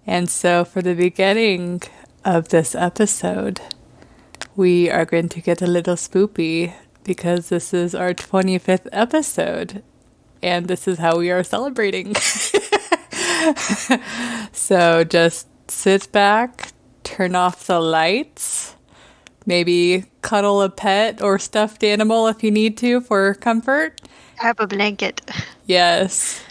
And so for the beginning of this episode, we are going to get a little spoopy because this is our 25th episode and this is how we are celebrating. So just sit back, turn off the lights, maybe cuddle a pet or stuffed animal if you need to for comfort. Grab a blanket. Yes.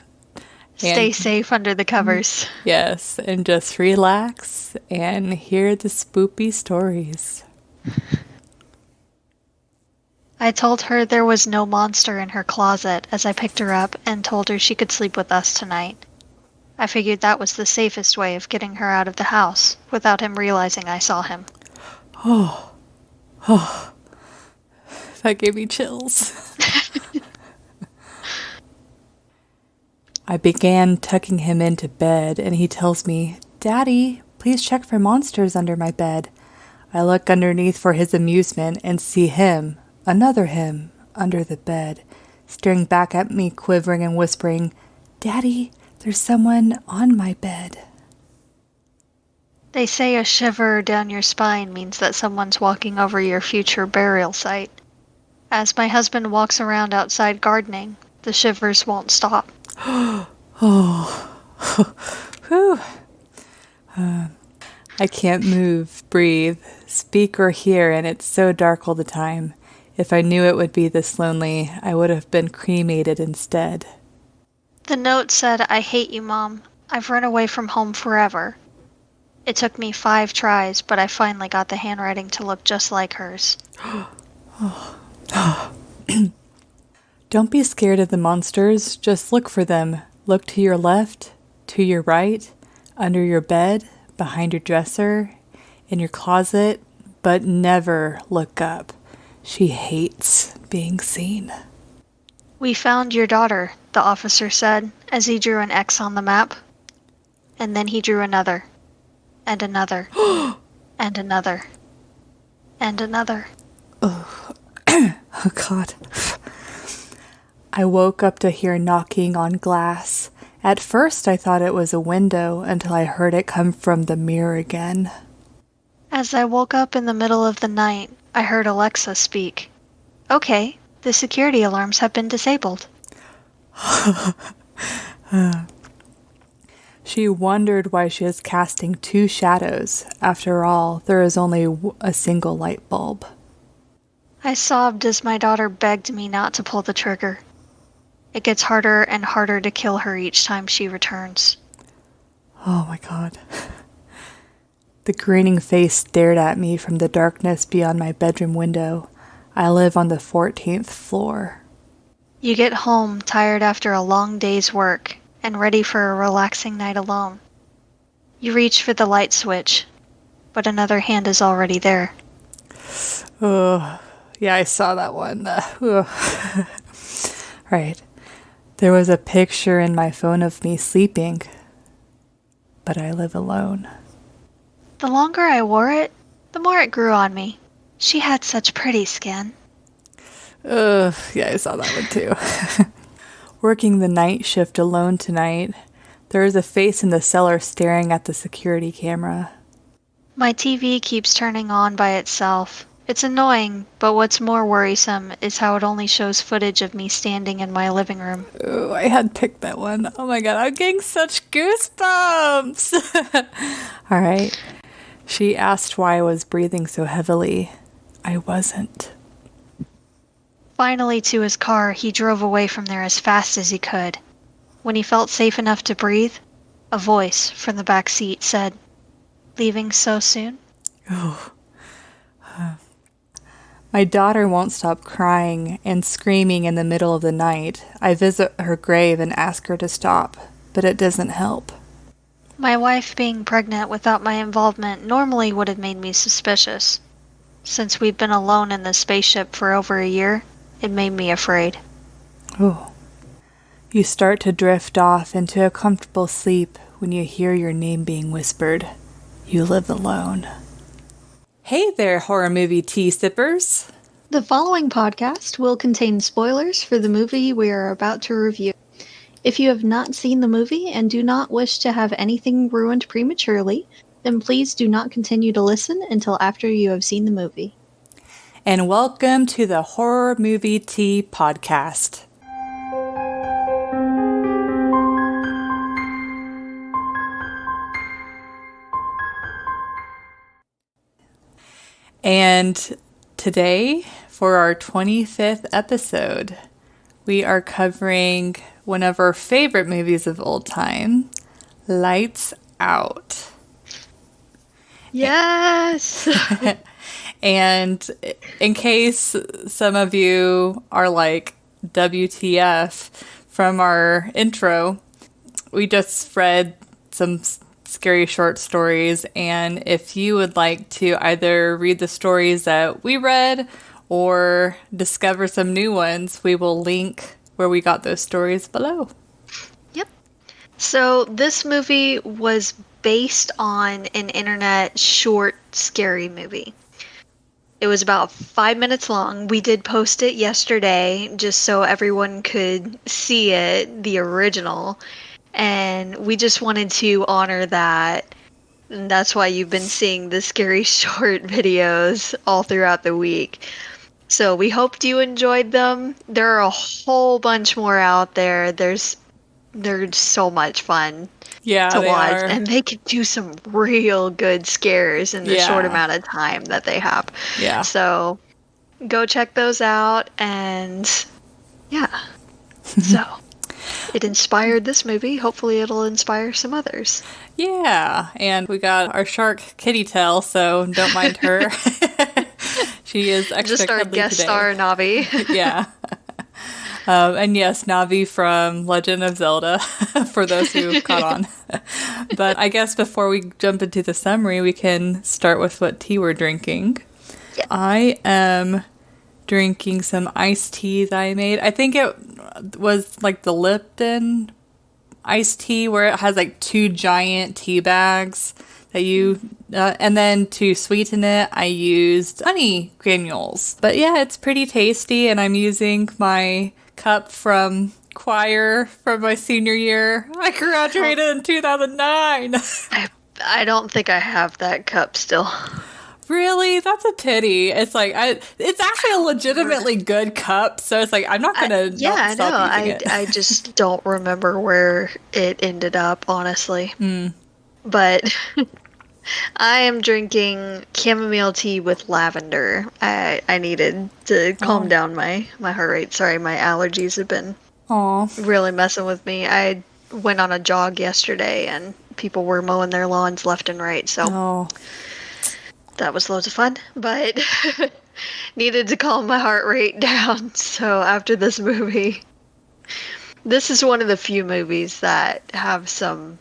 Stay safe under the covers. Yes, and just relax and hear the spoopy stories. I told her there was no monster in her closet as I picked her up and told her she could sleep with us tonight. I figured that was the safest way of getting her out of the house without him realizing I saw him. Oh, that gave me chills. I began tucking him into bed, and he tells me, "Daddy, please check for monsters under my bed." I look underneath for his amusement and see him, another him, under the bed, staring back at me, quivering and whispering, "Daddy, there's someone on my bed." They say a shiver down your spine means that someone's walking over your future burial site. As my husband walks around outside gardening, the shivers won't stop. Whew. I can't move, breathe, speak or hear, and it's so dark all the time. If I knew it would be this lonely, I would have been cremated instead. The note said, "I hate you, Mom. I've run away from home forever." It took me 5 tries, but I finally got the handwriting to look just like hers. Don't be scared of the monsters. Just look for them. Look to your left, to your right, under your bed, behind your dresser, in your closet, but never look up. She hates being seen. "We found your daughter," the officer said, as he drew an X on the map. And then he drew another, and another, and another, and another. Oh, God. I woke up to hear knocking on glass. At first I thought it was a window until I heard it come from the mirror again. As I woke up in the middle of the night, I heard Alexa speak. "Okay, the security alarms have been disabled." She wondered why she is casting 2 shadows. After all, there is only a single light bulb. I sobbed as my daughter begged me not to pull the trigger. It gets harder and harder to kill her each time she returns. Oh my God. The grinning face stared at me from the darkness beyond my bedroom window. I live on the 14th floor. You get home tired after a long day's work and ready for a relaxing night alone. You reach for the light switch, but another hand is already there. Oh, yeah, I saw that one. Right. There was a picture in my phone of me sleeping, but I live alone. The longer I wore it, the more it grew on me. She had such pretty skin. Yeah, I saw that one too. Working the night shift alone tonight, there is a face in the cellar staring at the security camera. My TV keeps turning on by itself. It's annoying, but what's more worrisome is how it only shows footage of me standing in my living room. Oh, I had picked that one. Oh my God, I'm getting such goosebumps. All right. She asked why I was breathing so heavily. I wasn't. Finally, to his car, he drove away from there as fast as he could. When he felt safe enough to breathe, a voice from the back seat said, "Leaving so soon?" Oh. My daughter won't stop crying and screaming in the middle of the night. I visit her grave and ask her to stop, but it doesn't help. My wife being pregnant without my involvement normally would have made me suspicious. Since we've been alone in the spaceship for over a year, it made me afraid. Oh. You start to drift off into a comfortable sleep when you hear your name being whispered. You live alone. Hey there, horror movie tea sippers. The following podcast will contain spoilers for the movie we are about to review. If you have not seen the movie and do not wish to have anything ruined prematurely, then please do not continue to listen until after you have seen the movie. And welcome to the Horror Movie Tea podcast. And today, for our 25th episode, we are covering one of our favorite movies of old time, Lights Out. Yes! And in case some of you are like, WTF, from our intro, we just read some scary short stories, and if you would like to either read the stories that we read or discover some new ones, we will link where we got those stories below. Yep. So this movie was based on an internet short scary movie. It was about 5 minutes long. We did post it yesterday just so everyone could see it, the original. And we just wanted to honor that. And that's why you've been seeing the scary short videos all throughout the week. So we hoped you enjoyed them. There are a whole bunch more out there. They're so much fun to watch. Are. And they can do some real good scares in the short amount of time that they have. Yeah. So go check those out. And yeah. So it inspired this movie. Hopefully it'll inspire some others. Yeah. And we got our shark kitty tail, so don't mind her. She is extra just our cuddly guest today. star, Navi. Yeah. And yes, Navi from Legend of Zelda, for those who caught on. But I guess before we jump into the summary, we can start with what tea we're drinking. Yeah. I am drinking some iced tea that I made. I think it was like the Lipton iced tea, where it has like 2 giant tea bags that you... and then to sweeten it, I used honey granules. But yeah, it's pretty tasty, and I'm using my cup from choir from my senior year. I graduated in 2009. I don't think I have that cup still. Really? That's a pity. It's like, it's actually a legitimately good cup, so it's like, I'm not gonna I stop know. using it. I just don't remember where it ended up, honestly. But I am drinking chamomile tea with lavender. I needed to calm down my heart rate. Sorry, my allergies have been really messing with me. I went on a jog yesterday, and people were mowing their lawns left and right, so that was loads of fun, but needed to calm my heart rate down. So after this movie, this is one of the few movies that have some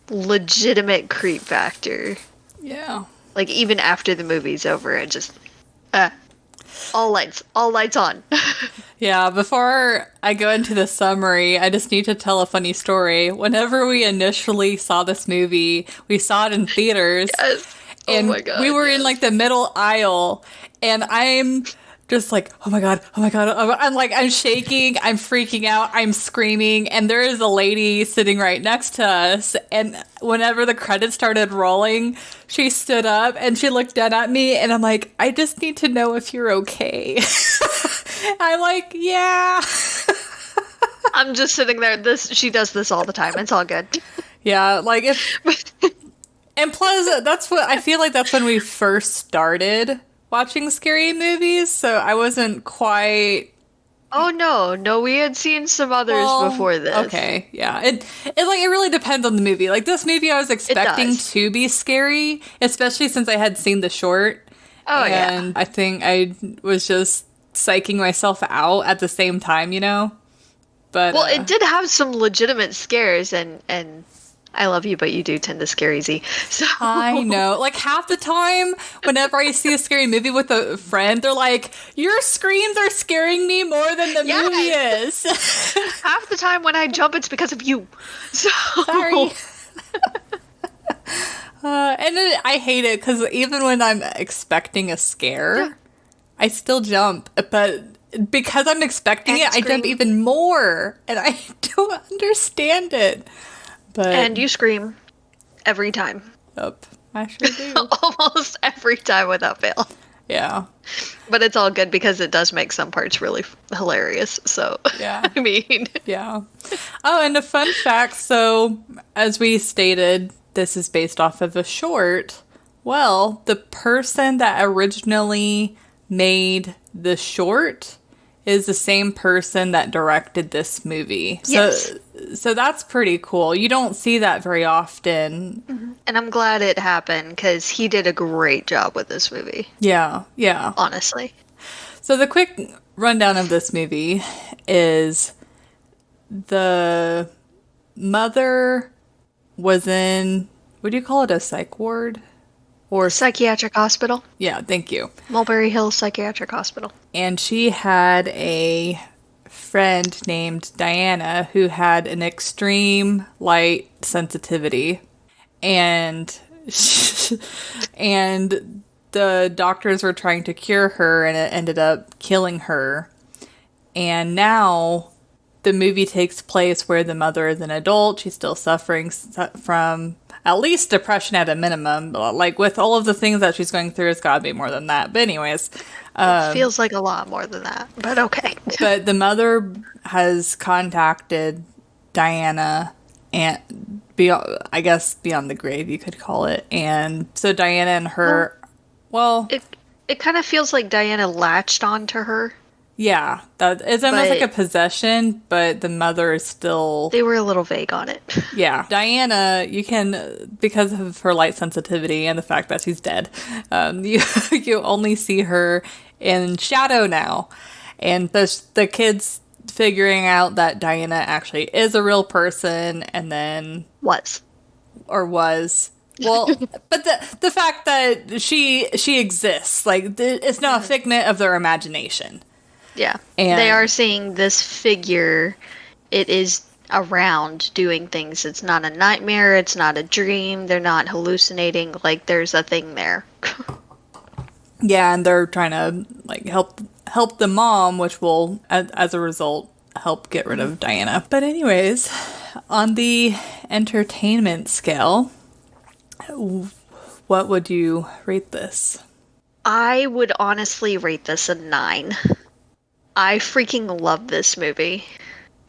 legitimate creep factor. Yeah. Like, even after the movie's over, it just all lights on. Yeah, before I go into the summary, I just need to tell a funny story. Whenever we initially saw this movie, we saw it in theaters. Yes. And oh my God, we were in like the middle aisle, and I'm just like, oh my God. I'm like, I'm shaking, I'm freaking out, I'm screaming, and there is a lady sitting right next to us, and whenever the credits started rolling, she stood up and she looked down at me, and I'm like, I just need to know if you're okay. I'm like, yeah. I'm just sitting there. She does this all the time. It's all good. Yeah, like if... And plus, that's what I feel like, that's when we first started watching scary movies, so I wasn't quite... Oh, no, we had seen some others before this. Okay, yeah. It really depends on the movie. Like, this movie I was expecting to be scary, especially since I had seen the short. Oh, and I think I was just psyching myself out at the same time, you know? But well, it did have some legitimate scares, and I love you, but you do tend to scare easy. So I know. Like, half the time, whenever I see a scary movie with a friend, they're like, your screams are scaring me more than the movie is. Half the time when I jump, it's because of you. So sorry. And then I hate it, because even when I'm expecting a scare, I still jump. But because I'm expecting And it, I jump scream. even more, and I don't understand it. But And you scream every time. yep, I sure do. Almost every time without fail. Yeah. But it's all good because it does make some parts really hilarious. So, Yeah. I mean, Yeah. Oh, and a fun fact. So, as we stated, this is based off of a short. Well, the person that originally made the short is the same person that directed this movie. Yes. So that's pretty cool. You don't see that very often. and I'm glad it happened because he did a great job with this movie, Yeah. Yeah. honestly. So the quick rundown of this movie is the mother was in, what do you call it, a psych ward? Or, Psychiatric hospital. yeah, thank you. Mulberry Hill Psychiatric Hospital. And she had a friend named Diana who had an extreme light sensitivity. And and the doctors were trying to cure her, and it ended up killing her. And now the movie takes place where the mother is an adult. She's still suffering from at least depression at a minimum. Like, with all of the things that she's going through, it's got to be more than that. But anyways, It feels like a lot more than that, but okay. but the mother has contacted Diana, and I guess beyond the grave, you could call it. And so Diana and her, well, It kind of feels like Diana latched onto her. yeah, that it's almost But- like a possession, but the mother is still. They were a little vague on it. Yeah, Diana, you can, because of her light sensitivity and the fact that she's dead, you only see her in shadow now, and the kids figuring out that Diana actually is a real person, and then Was. well, but the fact that she exists, like, it's not a figment of their imagination. Yeah. And- They are seeing this figure. It is around doing things. It's not a nightmare. It's not a dream. They're not hallucinating. Like, there's a thing there. Yeah, and they're trying to, like, help the mom, which will, as a result, help get rid of Diana. But anyways, on the entertainment scale, what would you rate this? I would honestly rate this a 9. I freaking love this movie.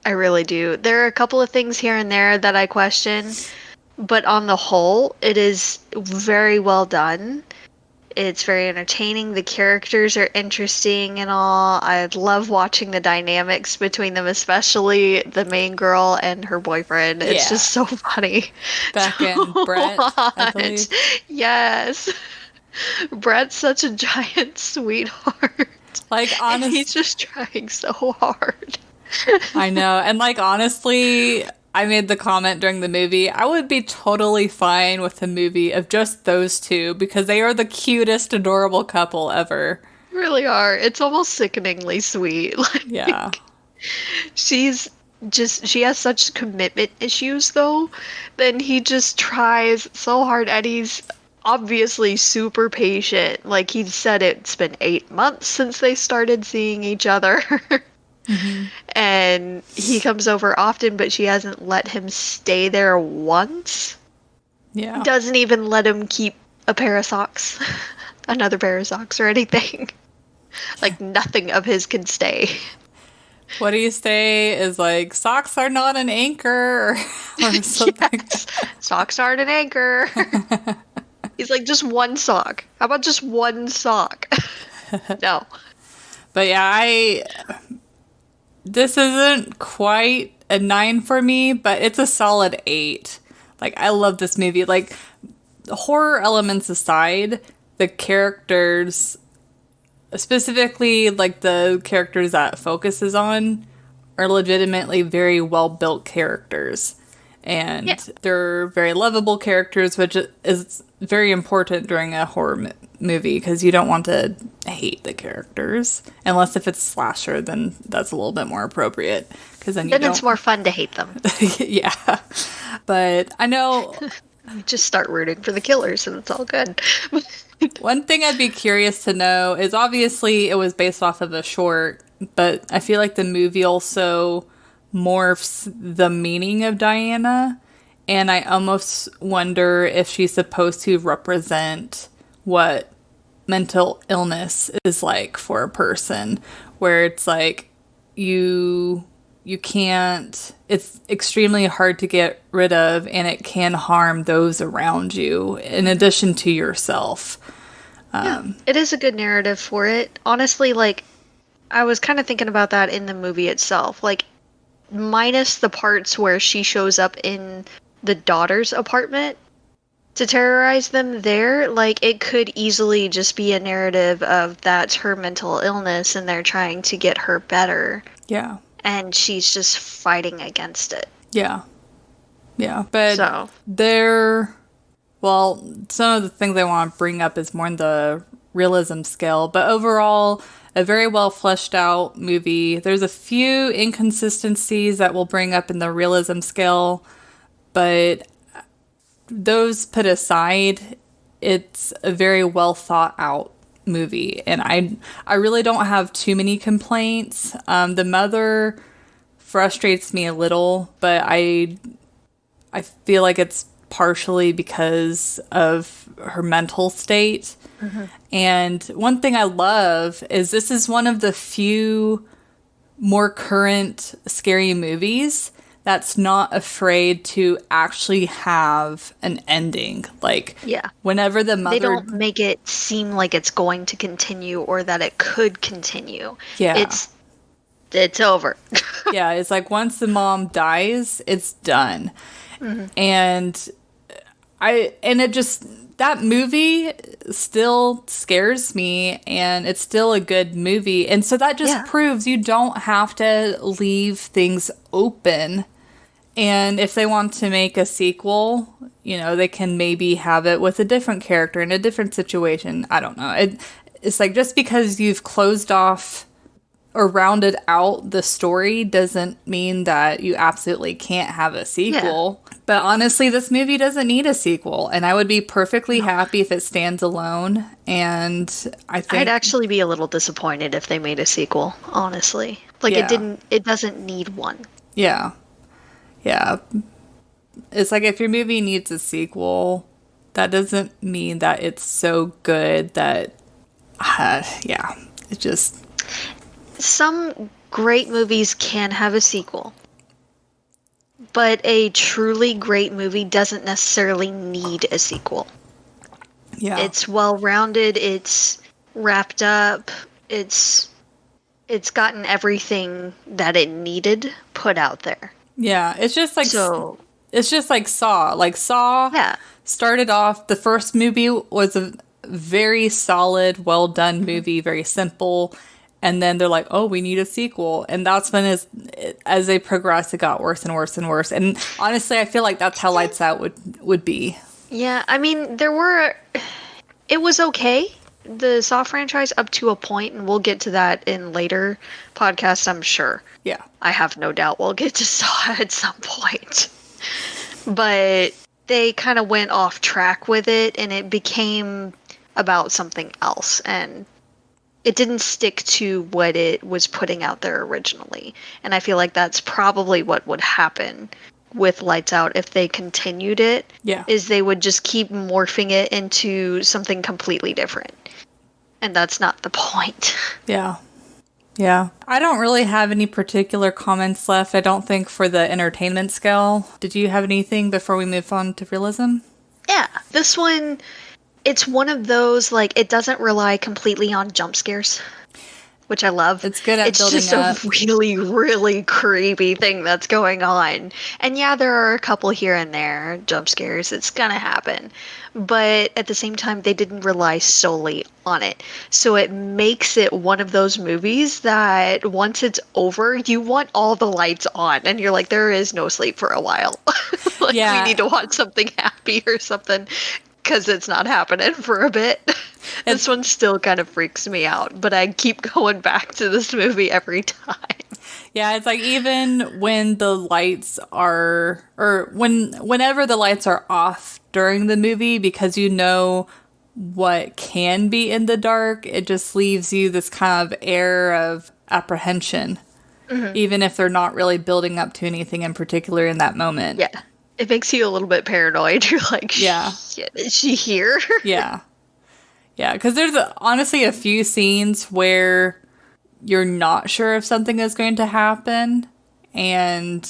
I really do. There are a couple of things here and there that I question, but on the whole, it is very well done. It's very entertaining. The characters are interesting and all. I love watching the dynamics between them, especially the main girl and her boyfriend. It's Yeah. just so funny. Beck and Brett, I believe. Yes. Brett's such a giant sweetheart. Like, And honestly, he's just trying so hard. I know. And, like, honestly, I made the comment during the movie, I would be totally fine with a movie of just those two because they are the cutest, adorable couple ever. Really are. It's almost sickeningly sweet. Like, Yeah. she has such commitment issues though. Then he just tries so hard and he's obviously super patient. Like he said, it's been 8 months since they started seeing each other. And he comes over often, but she hasn't let him stay there once. Yeah. Doesn't even let him keep a pair of socks, another pair of socks or anything. Like nothing of his can stay. What do you say is like, socks are not an anchor or something? Yes. Socks aren't an anchor. He's like, just one sock. How about just one sock? No. But yeah, this isn't quite a 9 for me, but it's a solid 8. Like, I love this movie. Like, horror elements aside, the characters, specifically, like, the characters that it focuses on, are legitimately very well-built characters. And Yeah. they're very lovable characters, which is very important during a horror movie, because you don't want to hate the characters. Unless if it's slasher, then that's a little bit more appropriate. Because then you Then it's more fun to hate them. yeah. But I know You just start rooting for the killers and it's all good. one thing I'd be curious to know is, obviously it was based off of a short but I feel like the movie also morphs the meaning of Diana, and I almost wonder if she's supposed to represent what mental illness is like for a person, where it's like you can't, it's extremely hard to get rid of, and it can harm those around you in addition to yourself. Yeah, it is a good narrative for it. Honestly, like, I was kind of thinking about that in the movie itself. Like, minus the parts where she shows up in the daughter's apartment to terrorize them there, like, it could easily just be a narrative of that's her mental illness and they're trying to get her better. Yeah. And she's just fighting against it. Yeah. Yeah. But so. Well, some of the things I want to bring up is more in the realism scale, but overall, a very well fleshed out movie. There's a few inconsistencies that we'll bring up in the realism scale, but those put aside, it's a very well thought out movie, and I really don't have too many complaints. The mother frustrates me a little, but I feel like it's partially because of her mental state. Mm-hmm. And one thing I love is this is one of the few more current scary movies that's not afraid to actually have an ending. Like, yeah, whenever the mother... They don't make it seem like it's going to continue or that it could continue. Yeah. It's over. Yeah, it's like once the mom dies, it's done. Mm-hmm. And that movie still scares me, and it's still a good movie. And so that just proves you don't have to leave things open. And if they want to make a sequel, they can maybe have it with a different character in a different situation. I don't know. It's like, just because you've closed off or rounded out the story doesn't mean that you absolutely can't have a sequel. Yeah. But honestly, this movie doesn't need a sequel, and I would be perfectly happy if it stands alone. And I think I'd actually be a little disappointed if they made a sequel, honestly. Like, it doesn't need one. Yeah. Yeah. It's like, if your movie needs a sequel, that doesn't mean that it's so good that it just... Some great movies can have a sequel, but a truly great movie doesn't necessarily need a sequel. Yeah. It's well-rounded, it's wrapped up, it's gotten everything that it needed put out there. Yeah, it's just like Saw. Like, Saw started off, the first movie was a very solid, well-done movie, very simple. And then they're like, oh, we need a sequel. And that's when, as they progressed, it got worse and worse and worse. And honestly, I feel like that's how Lights Out would be. Yeah, I mean, it was okay, the Saw franchise, up to a point, and we'll get to that in later podcasts, I'm sure. Yeah. I have no doubt we'll get to Saw at some point. But they kind of went off track with it, and it became about something else. And it didn't stick to what it was putting out there originally. And I feel like that's probably what would happen with Lights Out if they continued it. Yeah. Is they would just keep morphing it into something completely different. And that's not the point. Yeah. Yeah. I don't really have any particular comments left, I don't think, for the entertainment scale. Did you have anything before we move on to realism? Yeah. This one... It's one of those, like, it doesn't rely completely on jump scares, which I love. It's good at building up. It's just a really, really creepy thing that's going on. And yeah, there are a couple here and there, jump scares. It's gonna happen. But at the same time, they didn't rely solely on it. So it makes it one of those movies that once it's over, you want all the lights on. And you're like, there is no sleep for a while. We need to watch something happy or something. Because it's not happening for a bit. This one still kind of freaks me out, but I keep going back to this movie every time. Yeah, it's like, even when the lights are, or whenever the lights are off during the movie, because what can be in the dark. It just leaves you this kind of air of apprehension, even if they're not really building up to anything in particular in that moment. Yeah. It makes you a little bit paranoid. You're like, Yeah. shit, is she here? Yeah. Yeah, because there's honestly a few scenes where you're not sure if something is going to happen. And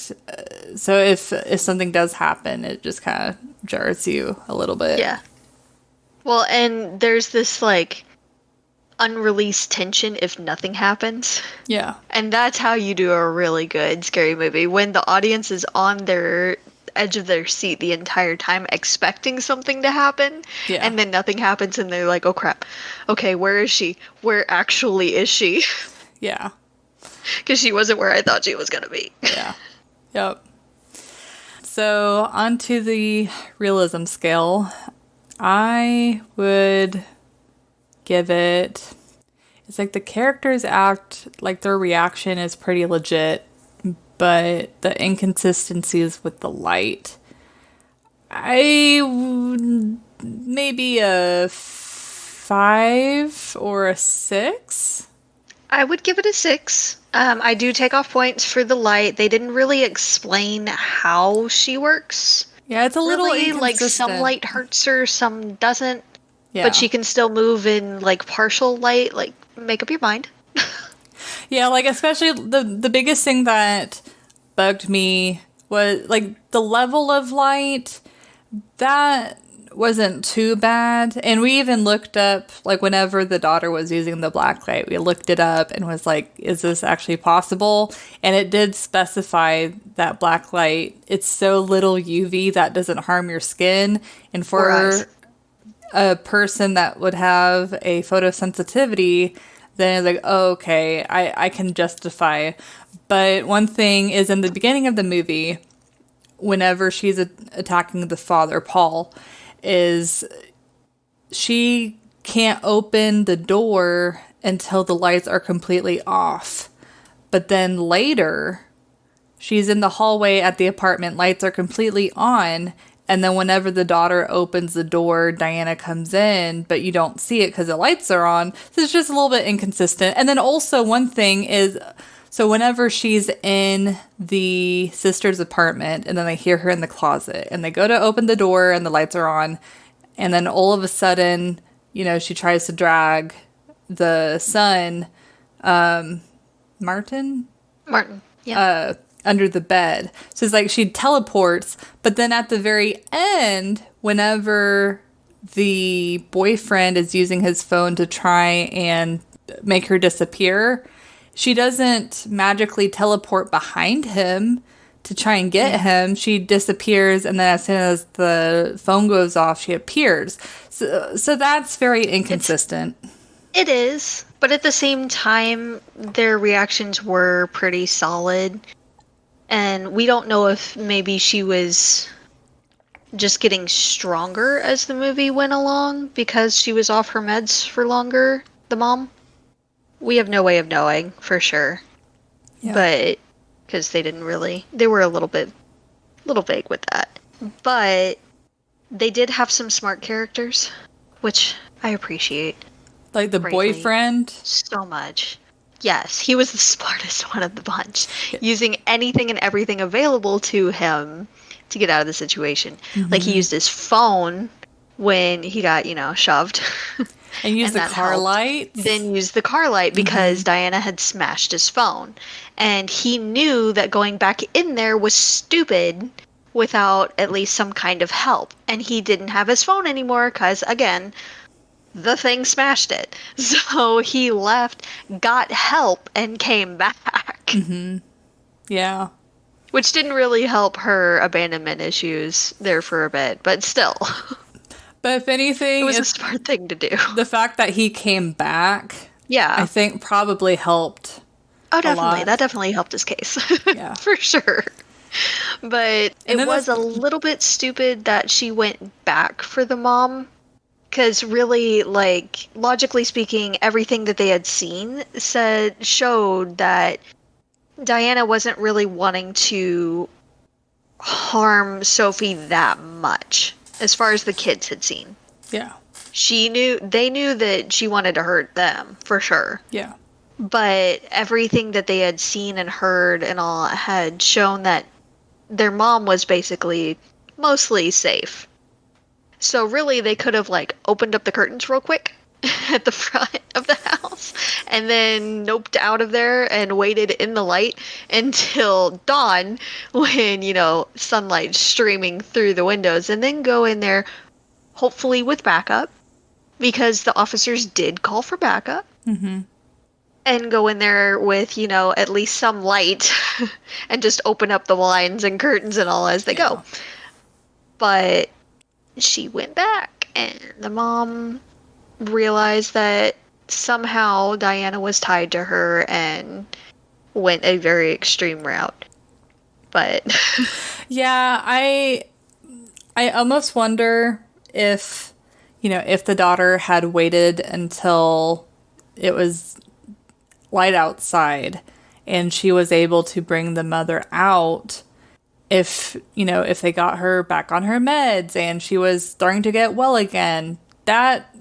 so if something does happen, it just kind of jars you a little bit. Yeah. Well, and there's this, like, unreleased tension if nothing happens. Yeah. And that's how you do a really good scary movie. When the audience is on their edge of their seat the entire time expecting something to happen, Yeah. and then nothing happens and they're like, oh crap, okay, where is she? Where actually is she? Yeah. Because she wasn't where I thought she was going to be. Yeah. Yep. So on to the realism scale. I would give it... It's like the characters act like their reaction is pretty legit, but the inconsistencies with the light. Maybe a 5 or a 6. I would give it a 6. I do take off points for the light. They didn't really explain how she works. Yeah, it's a little Really, like, inconsistent. some light hurts her, some doesn't. Yeah. But she can still move in, like, partial light. Like, make up your mind. Yeah, like, especially the biggest thing that bugged me was, like, the level of light. That wasn't too bad. And we even looked up, like, whenever the daughter was using the black light, we looked it up and was like, is this actually possible? And it did specify that black light, it's so little UV that doesn't harm your skin. And for a person that would have a photosensitivity, then it's like, oh, okay, I can justify. But one thing is, in the beginning of the movie, whenever she's attacking the father, Paul, is she can't open the door until the lights are completely off. But then later, she's in the hallway at the apartment, lights are completely on, and then whenever the daughter opens the door, Diana comes in, but you don't see it because the lights are on. So it's just a little bit inconsistent. And then also one thing is, so whenever she's in the sister's apartment and then they hear her in the closet and they go to open the door and the lights are on, and then all of a sudden, you know, she tries to drag the son, Martin, Yeah. under the bed. So it's like she teleports, but then at the very end, whenever the boyfriend is using his phone to try and make her disappear, she doesn't magically teleport behind him to try and get him. She disappears, and then as soon as the phone goes off, she appears. So that's very inconsistent. It is, but at the same time, their reactions were pretty solid. And we don't know if maybe she was just getting stronger as the movie went along because she was off her meds for longer, the mom. We have no way of knowing for sure. Yeah. But because they were a little vague with that. But they did have some smart characters, which I appreciate. Like the boyfriend? So much. Yes, he was the smartest one of the bunch, using anything and everything available to him to get out of the situation. Mm-hmm. Like, he used his phone when he got, shoved. And used the car light? Then used the car light because Diana had smashed his phone. And he knew that going back in there was stupid without at least some kind of help. And he didn't have his phone anymore because, again, the thing smashed it. So he left, got help, and came back. Mm-hmm. Yeah. Which didn't really help her abandonment issues there for a bit, but still. But if anything, it was a smart thing to do. The fact that he came back, yeah, I think probably helped. Oh, definitely. That definitely helped his case. Yeah. For sure. But it was a little bit stupid that she went back for the mom. Because really, like, logically speaking, everything that they had seen showed that Diana wasn't really wanting to harm Sophie that much, as far as the kids had seen. Yeah. They knew that she wanted to hurt them, for sure. Yeah. But everything that they had seen and heard and all had shown that their mom was basically mostly safe. So really, they could have, like, opened up the curtains real quick at the front of the house and then noped out of there and waited in the light until dawn when, sunlight streaming through the windows, and then go in there, hopefully with backup, because the officers did call for backup. Mm-hmm. And go in there with, at least some light and just open up the blinds and curtains and all as they go. But she went back, and the mom realized that somehow Diana was tied to her and went a very extreme route. But yeah, I almost wonder if the daughter had waited until it was light outside and she was able to bring the mother out, if they got her back on her meds and she was starting to get well again, that,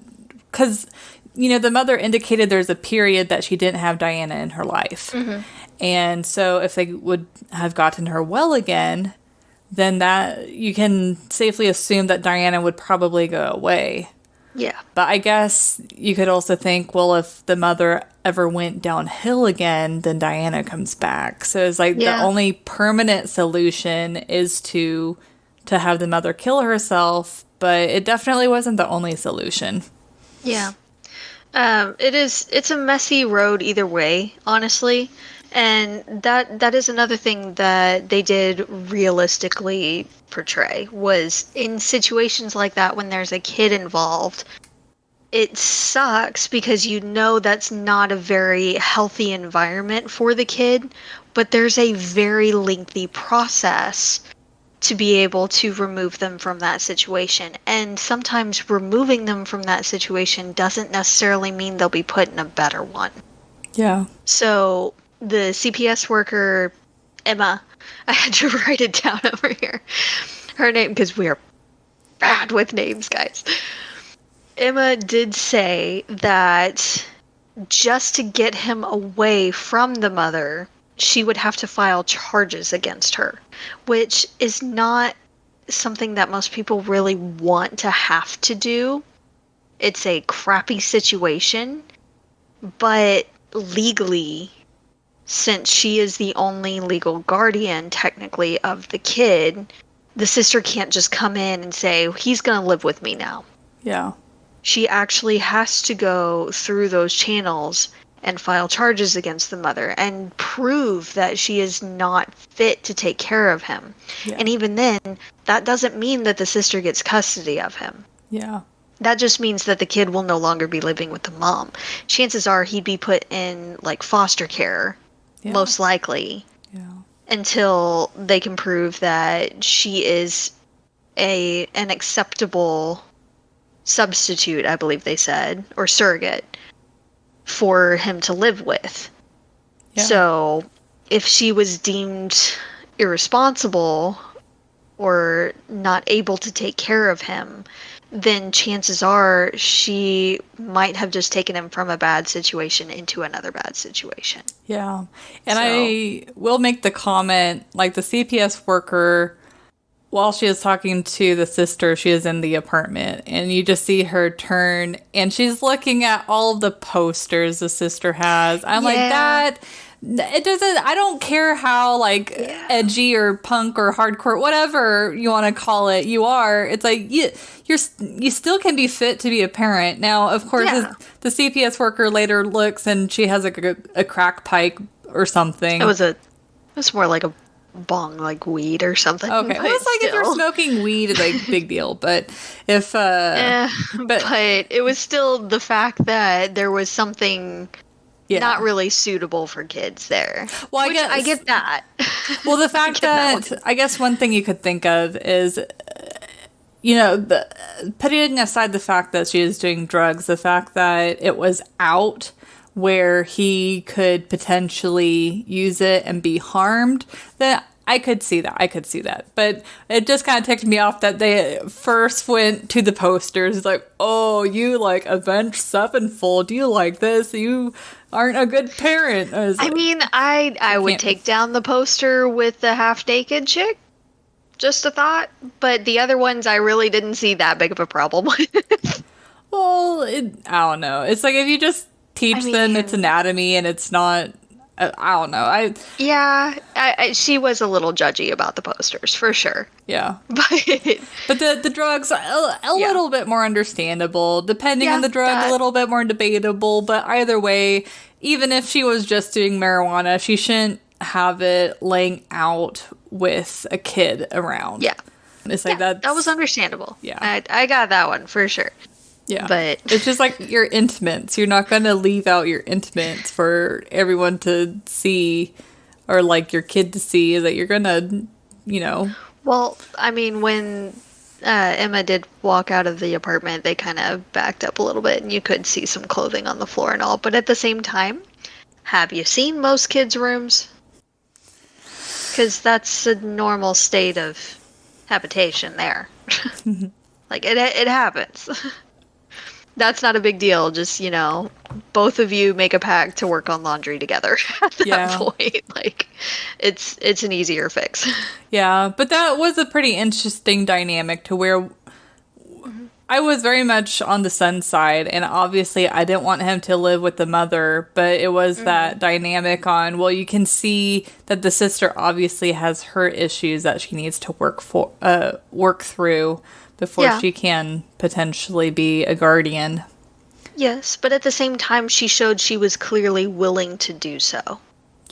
because the mother indicated there's a period that she didn't have Diana in her life. Mm-hmm. And so if they would have gotten her well again, then that you can safely assume that Diana would probably go away. Yeah. But I guess you could also think, well, if the mother ever went downhill again, then Diana comes back. So it's like the only permanent solution is to have the mother kill herself, but it definitely wasn't the only solution. Yeah. It's a messy road either way, honestly. And that is another thing that they did realistically portray, was in situations like that when there's a kid involved, it sucks because that's not a very healthy environment for the kid, but there's a very lengthy process to be able to remove them from that situation. And sometimes removing them from that situation doesn't necessarily mean they'll be put in a better one. Yeah. So the CPS worker, Emma, I had to write it down over here. Her name, because we are bad with names, guys. Emma did say that just to get him away from the mother, she would have to file charges against her, which is not something that most people really want to have to do. It's a crappy situation, but legally, since she is the only legal guardian, technically, of the kid, the sister can't just come in and say, he's going to live with me now. Yeah. She actually has to go through those channels and file charges against the mother and prove that she is not fit to take care of him. Yeah. And even then, that doesn't mean that the sister gets custody of him. Yeah. That just means that the kid will no longer be living with the mom. Chances are he'd be put in, like, foster care. Yeah. Most likely, until they can prove that she is an acceptable substitute, I believe they said, or surrogate, for him to live with. Yeah. So if she was deemed irresponsible or not able to take care of him, then chances are she might have just taken him from a bad situation into another bad situation. Yeah. And I will make the comment, like, the CPS worker, while she is talking to the sister, she is in the apartment, and you just see her turn, and she's looking at all of the posters the sister has. I'm like, it doesn't, I don't care how, like, edgy or punk or hardcore, whatever you want to call it, you are. It's like, you still can be fit to be a parent. Now, of course, the CPS worker later looks and she has a crack pipe or something. It was more like a bong, like weed or something. Okay, well, it's like if you're smoking weed, it's like big deal. But if, but it was still the fact that there was something not really suitable for kids there. Well, I get that. Well, the fact that I guess one thing you could think of is, putting aside the fact that she is doing drugs, the fact that it was out where he could potentially use it and be harmed, that I could see that. But it just kind of ticked me off that they first went to the posters. It's like, oh, you like Avenged Sevenfold. You like this. You aren't a good parent. I mean, I would take down the poster with the half-naked chick. Just a thought. But the other ones, I really didn't see that big of a problem with. Well, I don't know. It's like if you just teach them its anatomy and it's not... I don't know. She was a little judgy about the posters, for sure. Yeah. But the drugs, a little bit more understandable. Depending on the drug, a little bit more debatable. But either way, even if she was just doing marijuana, she shouldn't have it laying out with a kid around. Yeah. It's like that was understandable. Yeah. I got that one, for sure. Yeah. But it's just like your intimates. You're not going to leave out your intimates for everyone to see or like your kid to see, that you're going to, you know. Well, I mean, when Emma did walk out of the apartment, they kind of backed up a little bit and you could see some clothing on the floor and all. But at the same time, have you seen most kids' rooms? Because that's a normal state of habitation there. Like, it happens. That's not a big deal. Just, you know, both of you make a pact to work on laundry together at that point. Like, it's an easier fix. Yeah, but that was a pretty interesting dynamic to where I was very much on the son's side, and obviously I didn't want him to live with the mother, but it was that dynamic on, well, you can see that the sister obviously has her issues that she needs to work through before she can potentially be a guardian. Yes, but at the same time, she showed she was clearly willing to do so.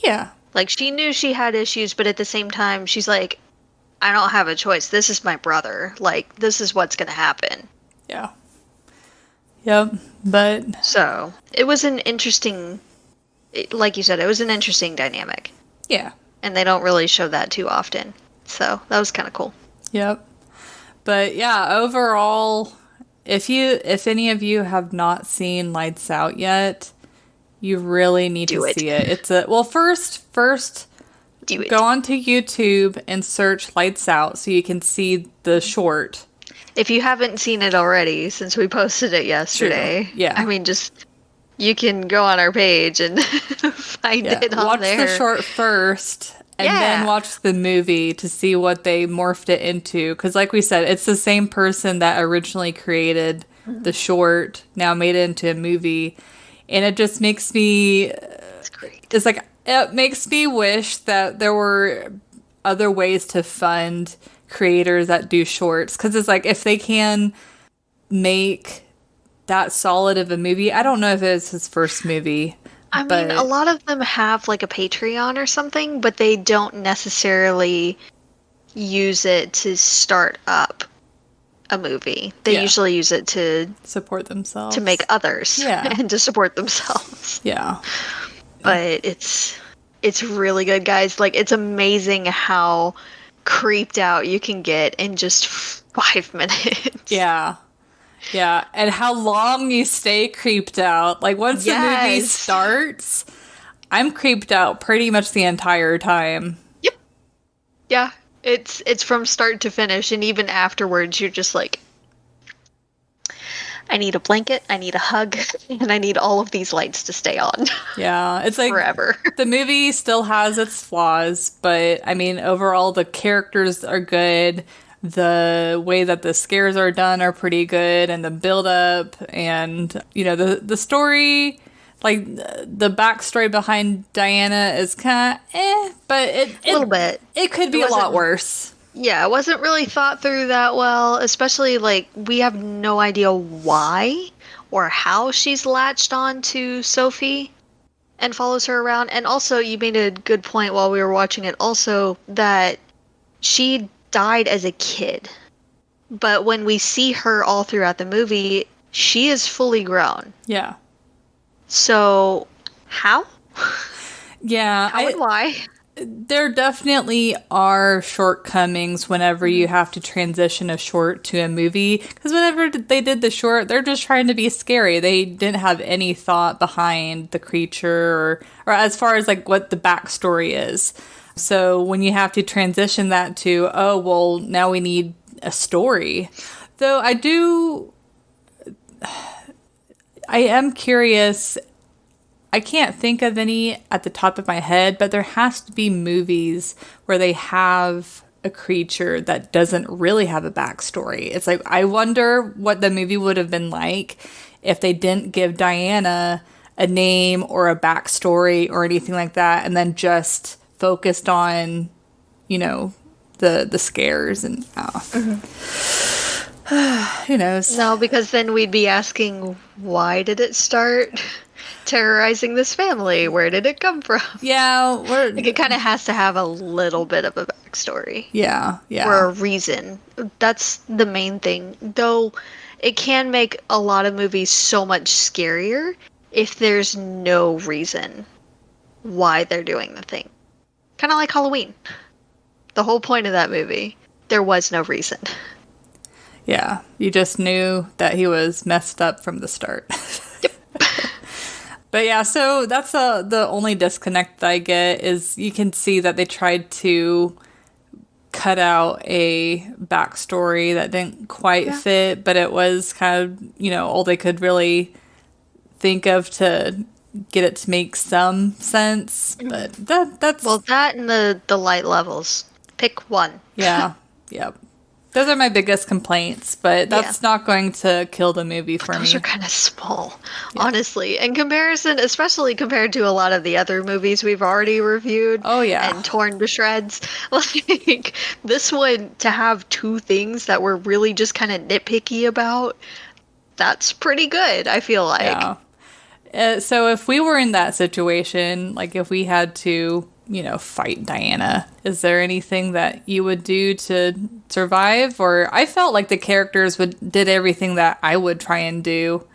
Yeah. Like, she knew she had issues, but at the same time, she's like, I don't have a choice. This is my brother. Like, this is what's going to happen. Yeah. Yep, but... So, it was an interesting... Like you said, it was an interesting dynamic. Yeah. And they don't really show that too often. So, that was kind of cool. Yep. But yeah, overall, if any of you have not seen Lights Out yet, you really need to see it. It's first go onto YouTube and search Lights Out so you can see the short. If you haven't seen it already, since we posted it yesterday, I mean, just you can go on our page and find it on there. Watch the short first. And then watch the movie to see what they morphed it into. Because like we said, it's the same person that originally created the short, now made it into a movie. And it just makes me... It's great. It's like, it makes me wish that there were other ways to fund creators that do shorts. Because it's like, if they can make that solid of a movie... I don't know if it's his first movie... I mean, a lot of them have like a Patreon or something, but they don't necessarily use it to start up a movie. They usually use it to support themselves, to make others, and to support themselves. Yeah. But it's really good, guys. Like, it's amazing how creeped out you can get in just 5 minutes. Yeah. Yeah, and how long you stay creeped out. Like, once the movie starts, I'm creeped out pretty much the entire time. Yep. Yeah, it's from start to finish, and even afterwards, you're just like, I need a blanket, I need a hug, and I need all of these lights to stay on. Yeah, it's like forever. The movie still has its flaws, but, I mean, overall, the characters are good. The way that the scares are done are pretty good, and the build up, and you know, the story, like the backstory behind Diana is kind of but a little bit. It could be a lot worse. Yeah, it wasn't really thought through that well, especially like we have no idea why or how she's latched on to Sophie and follows her around. And also, you made a good point while we were watching it also that she died as a kid, but when we see her all throughout the movie, she is fully grown. Yeah. So, how? Yeah. How and why? There definitely are shortcomings whenever you have to transition a short to a movie, because whenever they did the short, they're just trying to be scary. They didn't have any thought behind the creature or as far as like what the backstory is. So when you have to transition that to, oh, well, now we need a story. Though I am curious. I can't think of any at the top of my head, but there has to be movies where they have a creature that doesn't really have a backstory. It's like, I wonder what the movie would have been like if they didn't give Diana a name or a backstory or anything like that, and then just focused on, the scares and who knows? No, because then we'd be asking, why did it start terrorizing this family? Where did it come from? Yeah, like it kind of has to have a little bit of a backstory. Yeah. Or a reason. That's the main thing. Though it can make a lot of movies so much scarier if there's no reason why they're doing the thing. Kind of like Halloween. The whole point of that movie, there was no reason. Yeah, you just knew that he was messed up from the start. Yep. But yeah, so that's the only disconnect that I get is you can see that they tried to cut out a backstory that didn't quite fit, but it was kind of, all they could really think of to get it to make some sense. But that's... Well, that and the light levels. Pick one. Yeah, yep. Those are my biggest complaints, but that's not going to kill the movie for me. Those are kind of small, honestly. In comparison, especially compared to a lot of the other movies we've already reviewed. Oh, yeah. And torn to shreds. Like, this one, to have two things that we're really just kind of nitpicky about, that's pretty good, I feel like. Yeah. So if we were in that situation, like if we had to, fight Diana, is there anything that you would do to survive? Or I felt like the characters did everything that I would try and do.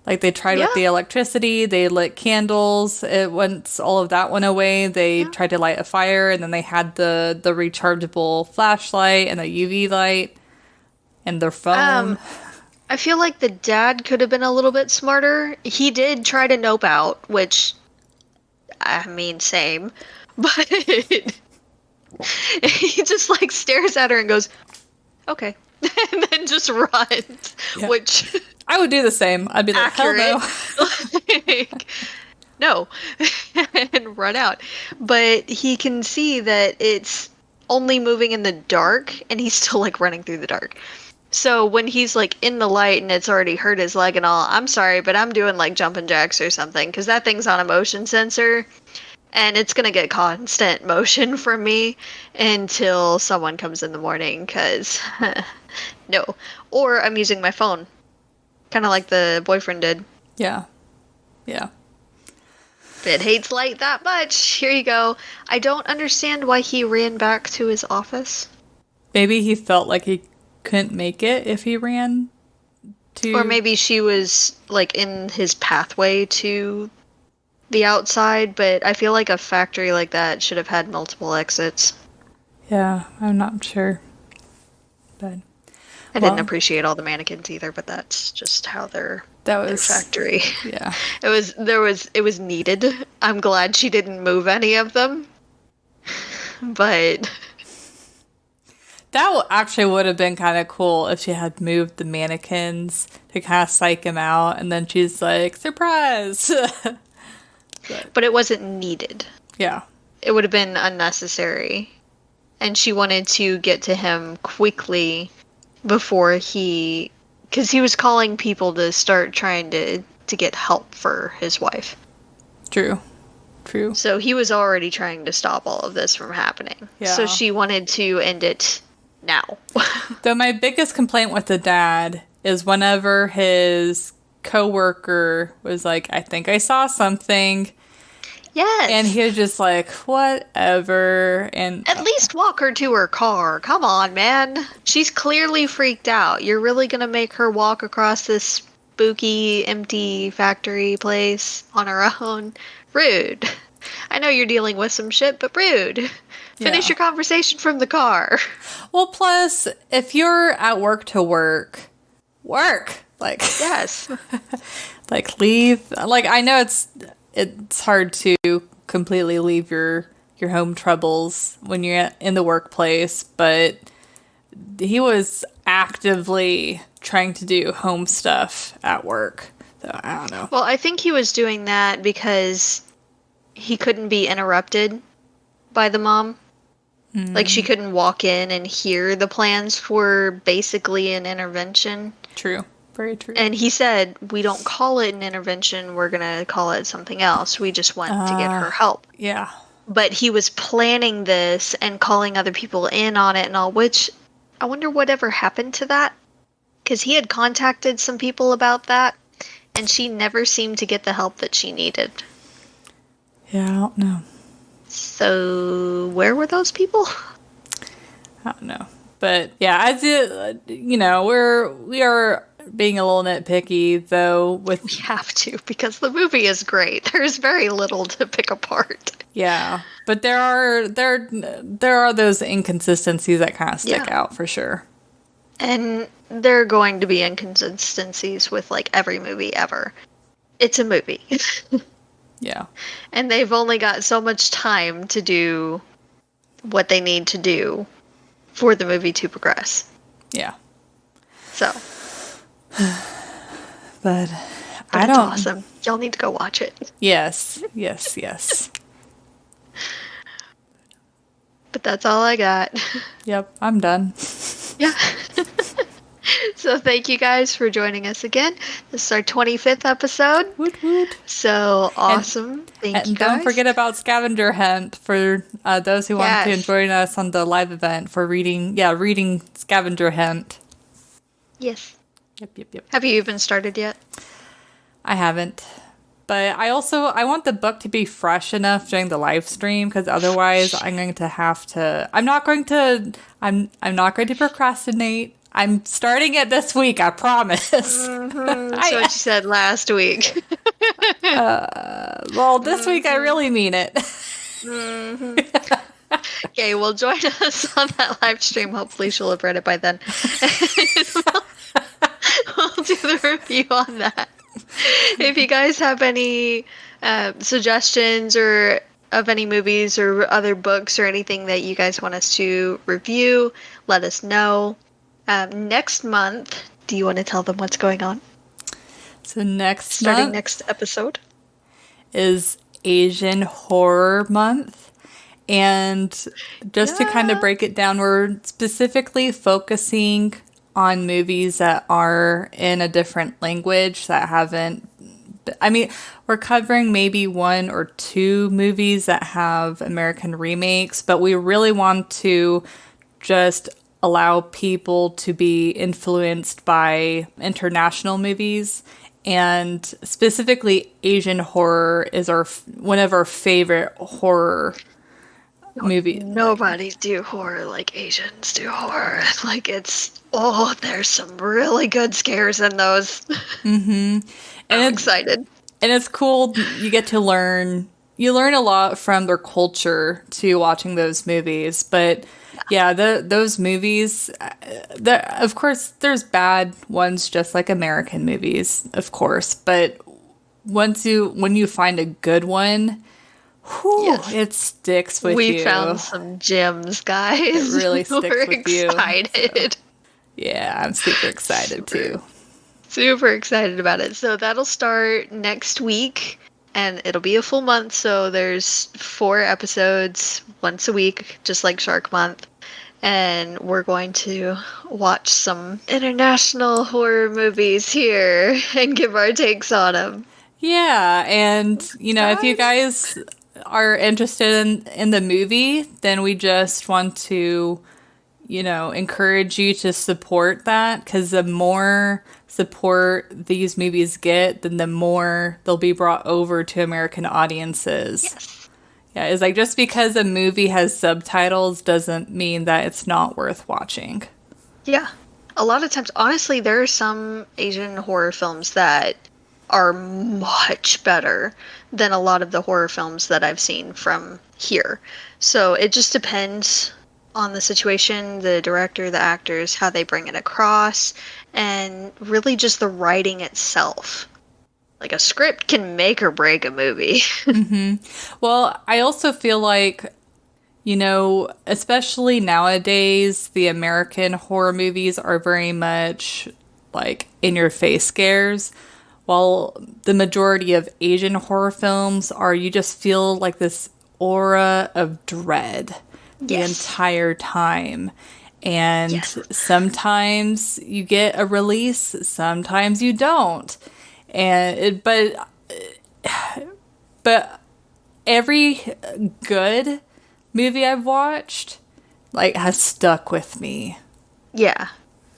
Like they tried with the electricity, they lit candles. Once all of that went away, they tried to light a fire, and then they had the rechargeable flashlight and the UV light and their phone. I feel like the dad could have been a little bit smarter. He did try to nope out, which, I mean, same. But he just, stares at her and goes, okay. And then just runs, which... I would do the same. I'd be like, accurate. Hell no. No. And run out. But he can see that it's only moving in the dark, and he's still, running through the dark. So when he's, in the light and it's already hurt his leg and all, I'm sorry, but I'm doing, jumping jacks or something, because that thing's on a motion sensor, and it's going to get constant motion from me until someone comes in the morning, because, no. Or I'm using my phone, kind of like the boyfriend did. Yeah. Yeah. If it hates light that much, here you go. I don't understand why he ran back to his office. Maybe he felt like he couldn't make it if he ran to... Or maybe she was, in his pathway to the outside, but I feel like a factory like that should have had multiple exits. Yeah, I'm not sure. But I didn't appreciate all the mannequins either, but that's just how their factory. Yeah. It was needed. I'm glad she didn't move any of them. But... That actually would have been kind of cool if she had moved the mannequins to kind of psych him out, and then she's like, surprise! But it wasn't needed. Yeah. It would have been unnecessary. And she wanted to get to him quickly before because he was calling people to start trying to get help for his wife. True. So he was already trying to stop all of this from happening. Yeah. So she wanted to end it now. Though my biggest complaint with the dad is whenever his coworker was like, I think I saw something. Yes. And he was just like, whatever. And at least walk her to her car. Come on, man. She's clearly freaked out. You're really going to make her walk across this spooky, empty factory place on her own? Rude. I know you're dealing with some shit, but rude. Finish your conversation from the car. Well, plus, if you're at work to work. Yes. Leave. I know it's hard to completely leave your your home troubles when you're in the workplace, but he was actively trying to do home stuff at work. So I don't know. Well, I think he was doing that because he couldn't be interrupted by the mom. Like, she couldn't walk in and hear the plans for basically an intervention. True. Very true. And he said, we don't call it an intervention, we're going to call it something else. We just want to get her help. Yeah. But he was planning this and calling other people in on it and all, which I wonder whatever happened to that. Because he had contacted some people about that, and she never seemed to get the help that she needed. Yeah, I don't know. So, where were those people? I don't know. But yeah, as it, we are being a little nitpicky though with We have to, because the movie is great. There's very little to pick apart. Yeah. But there are those inconsistencies that kind of stick out for sure. And there are going to be inconsistencies with like every movie ever. It's a movie. Yeah. And they've only got so much time to do what they need to do for the movie to progress. Yeah. So. But I don't. It's awesome. Y'all need to go watch it. Yes. Yes, yes. But that's all I got. Yep, I'm done. Yeah. So thank you guys for joining us again. This is our 25th episode. Woot woot. So awesome. Thank you guys. And don't forget about Scavenger Hunt for those who want to join us on the live event for reading Scavenger Hunt. Yes. Yep. Have you even started yet? I haven't. But I want the book to be fresh enough during the live stream, because otherwise I'm not going to procrastinate. I'm starting it this week, I promise. Mm-hmm. That's what you said last week. Well, this week I really mean it. Mm-hmm. Okay, well, join us on that live stream. Hopefully she'll have read it by then. We'll do the review on that. If you guys have any suggestions or of any movies or other books or anything that you guys want us to review, let us know. Next month, do you want to tell them what's going on? So starting next episode is Asian Horror Month. And just to kind of break it down, we're specifically focusing on movies that are in a different language that haven't... I mean, we're covering maybe 1 or 2 movies that have American remakes, but we really want to just allow people to be influenced by international movies. And specifically, Asian horror is one of our favorite horror movies. Nobody do horror like Asians do horror. Like, there's some really good scares in those. Mm-hmm. And I'm excited. And it's cool. You get to learn. You learn a lot from their culture to watching those movies. But yeah, those movies, of course, there's bad ones just like American movies, of course. But when you find a good one, it sticks with you. We found some gems, guys. It really sticks with you. We're excited. Yeah, I'm super excited too. Super excited about it. So that'll start next week, and it'll be a full month. So there's 4 episodes once a week, just like Shark Month. And we're going to watch some international horror movies here and give our takes on them. Yeah, and if you guys are interested in the movie, then we just want to encourage you to support that, because the more support these movies get, then the more they'll be brought over to American audiences. Yes. Yeah, it's like, just because a movie has subtitles doesn't mean that it's not worth watching. Yeah. A lot of times, honestly, there are some Asian horror films that are much better than a lot of the horror films that I've seen from here. So it just depends on the situation, the director, the actors, how they bring it across, and really just the writing itself. Like, a script can make or break a movie. Mm-hmm. Well, I also feel like You know, especially nowadays, the American horror movies are very much like in your face scares, while the majority of Asian horror films are you just feel like this aura of dread the Yes. entire time. And Yes. sometimes you get a release, sometimes you don't. But every good movie I've watched like has stuck with me. Yeah.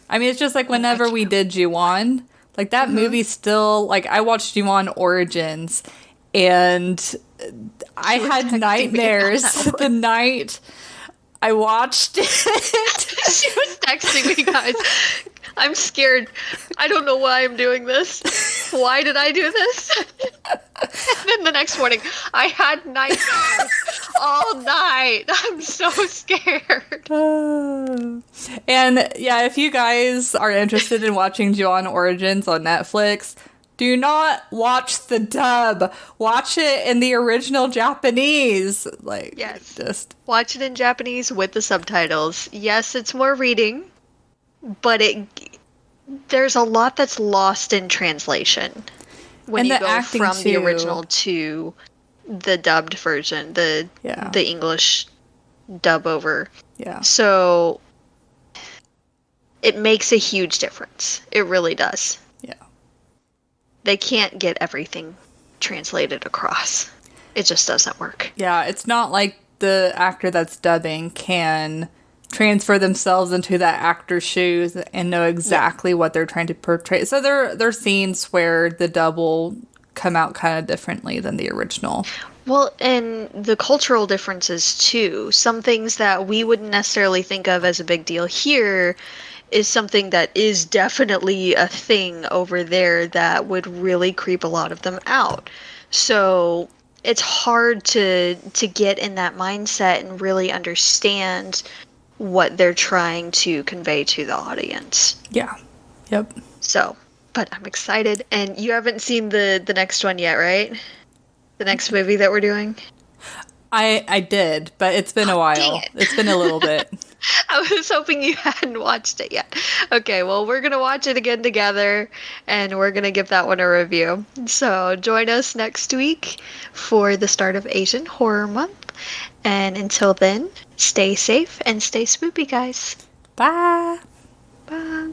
I mean, it's just like whenever we did Ju-on, like that movie still, like I watched Ju-on Origins and I had texting me nightmares about that the night I watched it. She was texting me, guys. I'm scared. I don't know why I'm doing this. Why did I do this? And then the next morning, I had nightmares all night. I'm so scared. And yeah, if you guys are interested in watching Ju-on Origins on Netflix, do not watch the dub. Watch it in the original Japanese. Like, Yes. just Watch it in Japanese with the subtitles. Yes, it's more reading, but there's a lot that's lost in translation when And you the go acting, from the too. original to the dubbed version, the English dub over. yeah. So it makes a huge difference. It really does. Yeah. They can't get everything translated across. It just doesn't work. Yeah, it's not like the actor that's dubbing can transfer themselves into that actor's shoes and know exactly what they're trying to portray. So there are scenes where the dub will come out kind of differently than the original. Well, and the cultural differences too. Some things that we wouldn't necessarily think of as a big deal here is something that is definitely a thing over there that would really creep a lot of them out. So it's hard to get in that mindset and really understand what they're trying to convey to the audience. Yeah. Yep. So, but I'm excited. And you haven't seen the next one yet, right? The next movie that we're doing? I did, but it's been a while. Dang it. It's been a little bit. I was hoping you hadn't watched it yet. Okay, well, we're going to watch it again together, and we're going to give that one a review. So join us next week for the start of Asian Horror Month. And until then, stay safe and stay spoopy, guys. Bye. Bye.